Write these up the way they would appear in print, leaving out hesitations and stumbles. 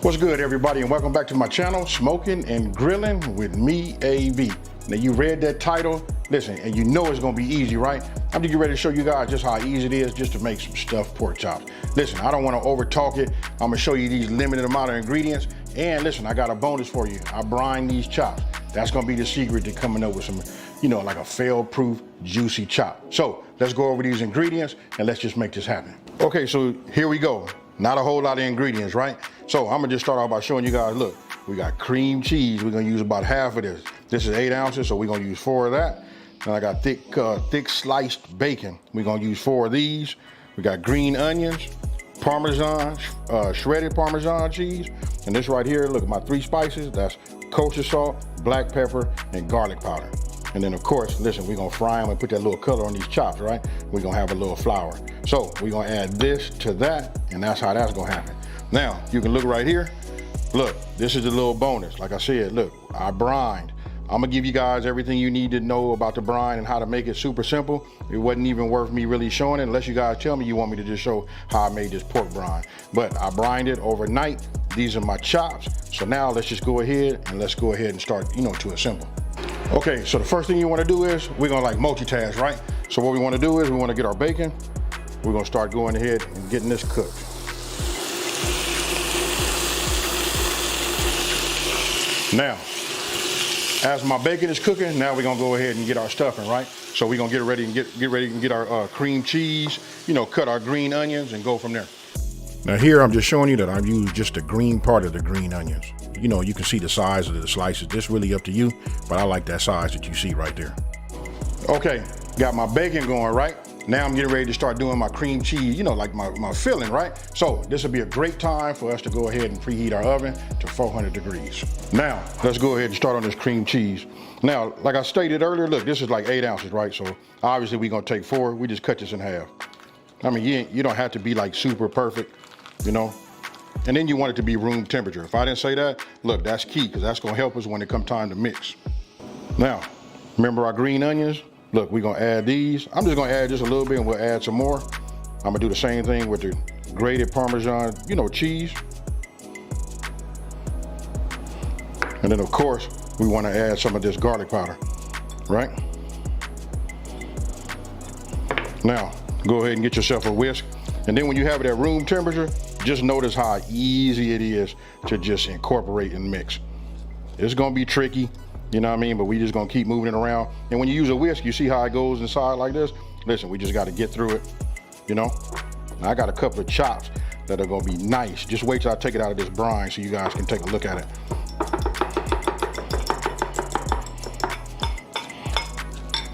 What's good, everybody, and welcome back to my channel, Smoking and Grilling with me, AV. Now, you read that title, listen, and you know it's gonna be easy, right? I'm just getting ready to show you guys just how easy it is just to make some stuffed pork chops. Listen, I don't wanna over talk it. I'm gonna show you these limited amount of ingredients. And listen, I got a bonus for you. I brine these chops. That's gonna be the secret to coming up with some, like a fail-proof, juicy chop. So let's go over these ingredients and let's just make this happen. Okay, so here we go. Not a whole lot of ingredients, right? So I'm gonna just start off by showing you guys, look, we got cream cheese. We're gonna use about half of this. This is 8 ounces, so we're gonna use 4 of that. And I got thick sliced bacon. We're gonna use 4 of these. We got green onions, Parmesan, shredded Parmesan cheese. And this right here, look, my 3 spices, that's kosher salt, black pepper, and garlic powder. And then of course, listen, we're gonna fry them and put that little color on these chops, right? We're gonna have a little flour. So we're gonna add this to that, and that's how that's gonna happen. Now, you can look right here. Look, this is a little bonus. Like I said, look, I brined. I'm gonna give you guys everything you need to know about the brine and how to make it super simple. It wasn't even worth me really showing it unless you guys tell me you want me to just show how I made this pork brine. But I brined it overnight. These are my chops. So now let's just go ahead and start, to assemble. Okay, so the first thing you wanna do is, we're gonna like multitask, right? So what we wanna do is we wanna get our bacon. We're gonna start going ahead and getting this cooked. Now, as my bacon is cooking, now we're gonna go ahead and get our stuffing, right? So we're gonna get ready and get our cream cheese, cut our green onions and go from there. Now here, I'm just showing you that I've used just the green part of the green onions. You can see the size of the slices. This really up to you, but I like that size that you see right there. Okay, got my bacon going, right? Now I'm getting ready to start doing my cream cheese, like my filling, right? So this will be a great time for us to go ahead and preheat our oven to 400 degrees. Now, let's go ahead and start on this cream cheese. Now, like I stated earlier, look, this is like 8 ounces, right? So obviously we're gonna take 4, we just cut this in half. I mean, you don't have to be like super perfect, And then you want it to be room temperature. If I didn't say that, look, that's key, because that's gonna help us when it comes time to mix. Now, remember our green onions? Look, we're gonna add these. I'm just gonna add just a little bit and we'll add some more. I'm gonna do the same thing with the grated Parmesan, cheese. And then of course, we wanna add some of this garlic powder, right? Now, go ahead and get yourself a whisk. And then when you have it at room temperature, just notice how easy it is to just incorporate and mix. It's gonna be tricky, but we just gonna keep moving it around. And when you use a whisk, you see how it goes inside like this? Listen, we just gotta get through it, Now, I got a couple of chops that are gonna be nice. Just wait till I take it out of this brine so you guys can take a look at it.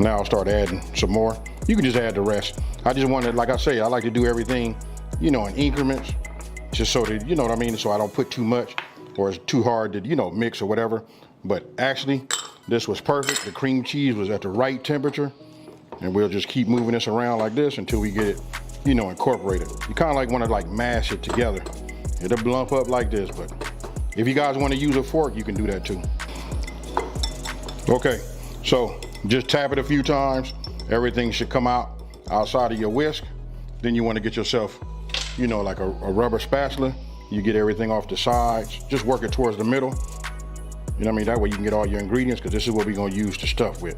Now I'll start adding some more. You can just add the rest. I just wanted, like I say, I like to do everything, in increments, just so that, so I don't put too much or it's too hard to, mix or whatever. But actually, this was perfect. The cream cheese was at the right temperature, and we'll just keep moving this around like this until we get it, incorporated. You kind of like want to mash it together. It'll lump up like this, but if you guys want to use a fork, you can do that too. Okay, so just tap it a few times. Everything should come out outside of your whisk. Then you want to get yourself, like a rubber spatula. You get everything off the sides. Just work it towards the middle. That way you can get all your ingredients, because this is what we're gonna use to stuff with.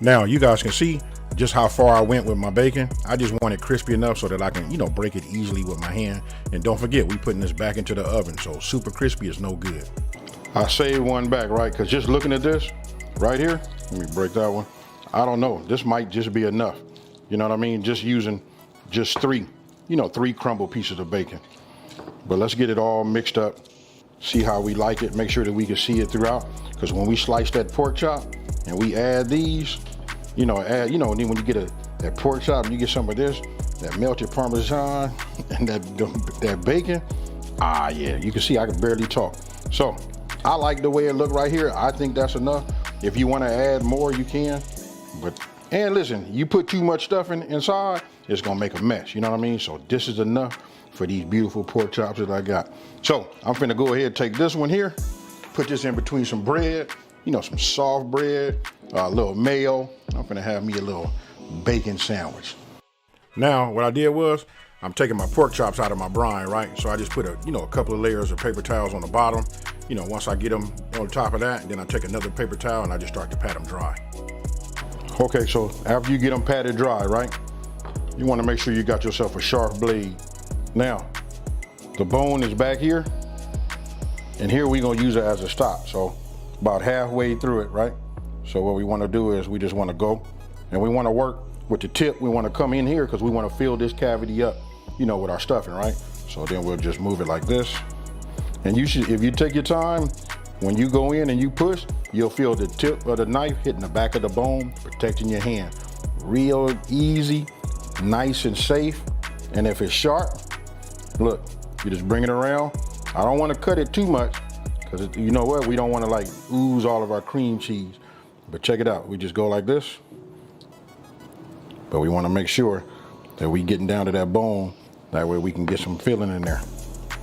Now, you guys can see just how far I went with my bacon. I just want it crispy enough so that I can, break it easily with my hand. And don't forget, we putting this back into the oven, so super crispy is no good. I saved one back, right? Because just looking at this right here, let me break that one. I don't know, this might just be enough. Just using just 3, 3 crumbled pieces of bacon. But let's get it all mixed up. See how we like it, make sure that we can see it throughout. Because when we slice that pork chop and we add these, and then when you get that pork chop and you get some of this, that melted Parmesan and that bacon, yeah, you can see I can barely talk. So I like the way it looked right here. I think that's enough. If you want to add more, you can. And listen, you put too much stuff inside, it's gonna make a mess, So this is enough for these beautiful pork chops that I got. So I'm finna go ahead and take this one here, put this in between some bread, some soft bread, a little mayo. I'm finna have me a little bacon sandwich. Now, what I did was, I'm taking my pork chops out of my brine, right? So I just put a couple of layers of paper towels on the bottom. Once I get them on top of that, then I take another paper towel and I just start to pat them dry. Okay, so after you get them patted dry, right? You want to make sure you got yourself a sharp blade. Now, the bone is back here, and here we're gonna use it as a stop. So about halfway through it, right? So what we want to do is we just want to go, and we want to work with the tip. We want to come in here because we want to fill this cavity up, with our stuffing, right? So then we'll just move it like this. And you should, if you take your time, when you go in and you push, you'll feel the tip of the knife hitting the back of the bone, protecting your hand. Real easy, nice and safe. And if it's sharp, look, you just bring it around. I don't want to cut it too much because you know what? We don't want to like ooze all of our cream cheese. But check it out. We just go like this. But we want to make sure that we getting down to that bone. That way we can get some filling in there.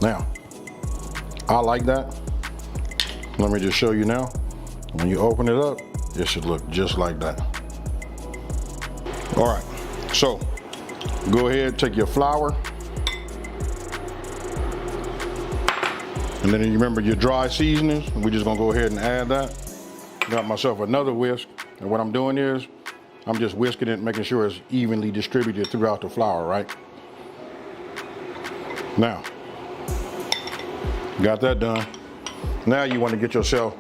Now, I like that. Let me just show you now. When you open it up, it should look just like that. All right, so go ahead, take your flour. And then you remember your dry seasonings. We're just gonna go ahead and add that. Got myself another whisk. And what I'm doing is, I'm just whisking it, making sure it's evenly distributed throughout the flour, right? Now, got that done. Now you want to get yourself,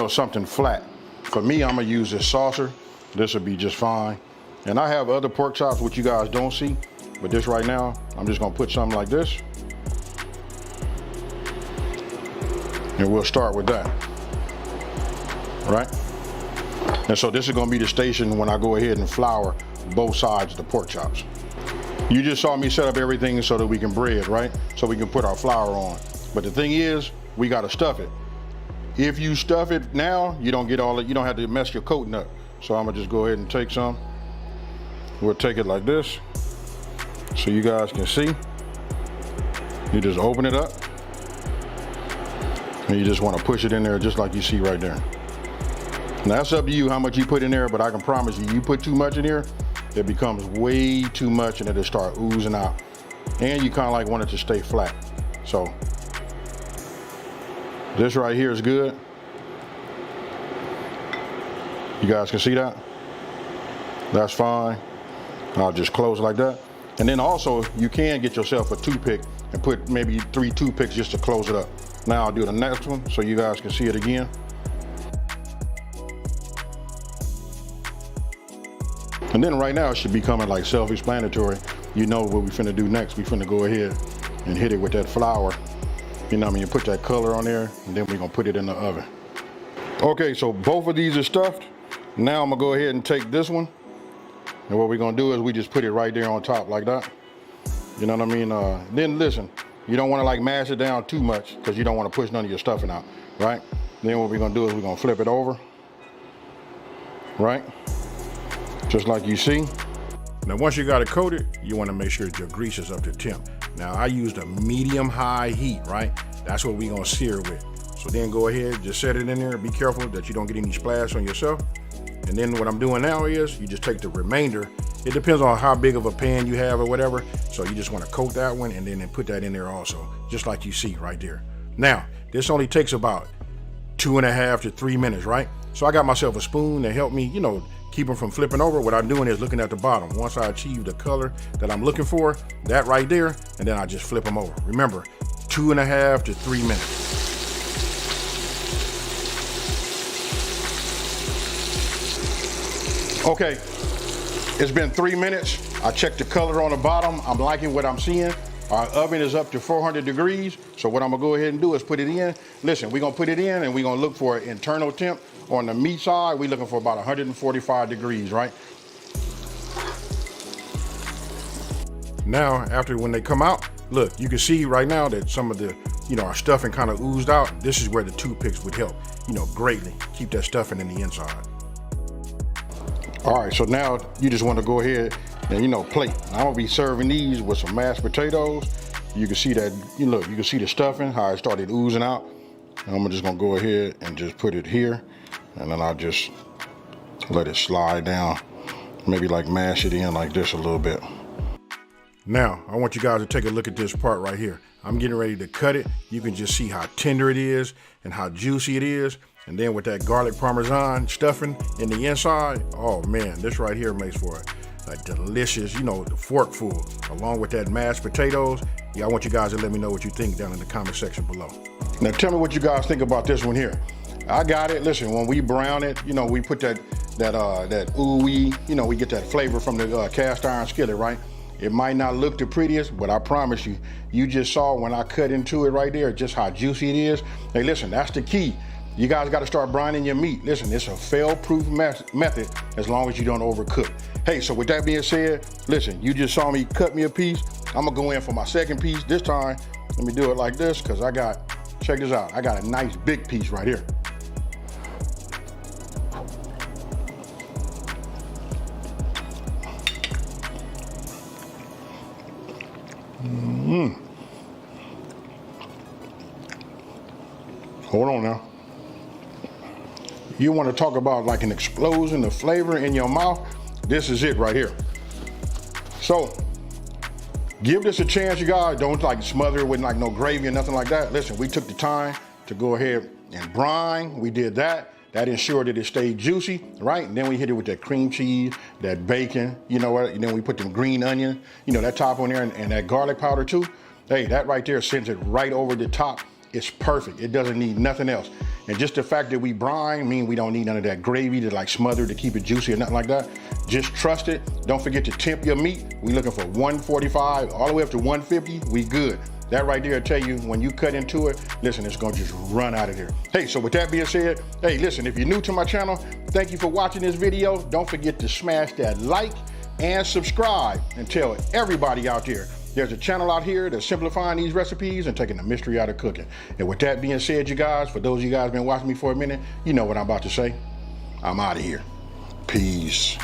something flat. For me, I'm gonna use this saucer. This will be just fine. And I have other pork chops which you guys don't see, but this right now, I'm just gonna put something like this. And we'll start with that, right? And so this is gonna be the station when I go ahead and flour both sides of the pork chops. You just saw me set up everything so that we can bread, right? So we can put our flour on. But the thing is, we gotta stuff it. If you stuff it now, you don't get all it, you don't have to mess your coating up. So I'm gonna just go ahead and take some. We'll take it like this, so you guys can see. You just open it up, and you just wanna push it in there just like you see right there. Now that's up to you how much you put in there, but I can promise you, you put too much in here, it becomes way too much and it'll start oozing out. And you kinda like want it to stay flat. So, this right here is good. You guys can see that? That's fine. I'll just close it like that. And then also, you can get yourself a toothpick and put maybe 3 toothpicks just to close it up. Now I'll do the next one so you guys can see it again. And then right now it should be coming like self-explanatory. You know what we finna do next. We finna go ahead and hit it with that flour. You put that color on there, and then we're gonna put it in the oven. Okay, so both of these are stuffed. Now I'm gonna go ahead and take this one. And what we're gonna do is we just put it right there on top like that. You know what I mean? Then listen, you don't wanna like mash it down too much because you don't wanna push none of your stuffing out, right? Then what we're gonna do is we're gonna flip it over, right? Just like you see. Now once you got it coated, you wanna make sure your grease is up to temp. Now I used a medium-high heat, right? That's what we're gonna sear with. So then go ahead, just set it in there. Be careful that you don't get any splash on yourself. And then what I'm doing now is you just take the remainder. It depends on how big of a pan you have or whatever. So you just wanna coat that one and then put that in there also, just like you see right there. Now, this only takes about 2.5 to 3 minutes, right? So I got myself a spoon to help me, keep them from flipping over. What I'm doing is looking at the bottom. Once I achieve the color that I'm looking for, that right there, and then I just flip them over. Remember, 2.5 to 3 minutes. Okay, it's been 3 minutes. I checked the color on the bottom. I'm liking what I'm seeing. Our oven is up to 400 degrees. So what I'm gonna go ahead and do is put it in. Listen, we're gonna put it in and we're gonna look for an internal temp. On the meat side, we're looking for about 145 degrees, right? Now, after when they come out, look, you can see right now that some of the, our stuffing kind of oozed out. This is where the toothpicks would help, greatly keep that stuffing in the inside. All right, so now you just want to go ahead and, plate. I'm gonna be serving these with some mashed potatoes. You can see that, you can see the stuffing, how it started oozing out. And I'm just gonna go ahead and just put it here. And then I'll just let it slide down. Maybe like mash it in like this a little bit. Now, I want you guys to take a look at this part right here. I'm getting ready to cut it. You can just see how tender it is and how juicy it is. And then with that garlic Parmesan stuffing in the inside, oh man, this right here makes for a delicious, you know, fork full. Along with that mashed potatoes. Yeah, I want you guys to let me know what you think down in the comment section below. Now tell me what you guys think about this one here. I got it. Listen, when we brown it, you know, we put that ooey, you know, we get that flavor from the cast iron skillet, right? It might not look the prettiest, but I promise you, you just saw when I cut into it right there, just how juicy it is. Hey, listen, that's the key. You guys got to start brining your meat. Listen, it's a fail-proof method as long as you don't overcook. Hey, so with that being said, listen, you just saw me cut me a piece. I'm gonna go in for my second piece. This time, let me do it like this, because check this out. I got a nice big piece right here. Hold on now. You want to talk about like an explosion of flavor in your mouth? This is it right here. So give this a chance, you guys. Don't like smother it with like no gravy or nothing like that. Listen, we took the time to go ahead and brine. We did that. That ensured that it stayed juicy, right? And then we hit it with that cream cheese, that bacon, you know what? And then we put them green onion, you know, that top on there, and that garlic powder too. Hey, that right there sends it right over the top. It's perfect. It doesn't need nothing else. And just the fact that we brine mean we don't need none of that gravy to like smother to keep it juicy or nothing like that. Just trust it. Don't forget to temp your meat. We looking for 145 all the way up to 150. We good. That right there will tell you when you cut into it, listen, it's gonna just run out of there. Hey, so with that being said, hey, listen, if you're new to my channel, thank you for watching this video. Don't forget to smash that like and subscribe and tell everybody out there there's a channel out here that's simplifying these recipes and taking the mystery out of cooking. And with that being said, you guys, for those of you guys been watching me for a minute, you know what I'm about to say. I'm out of here. Peace.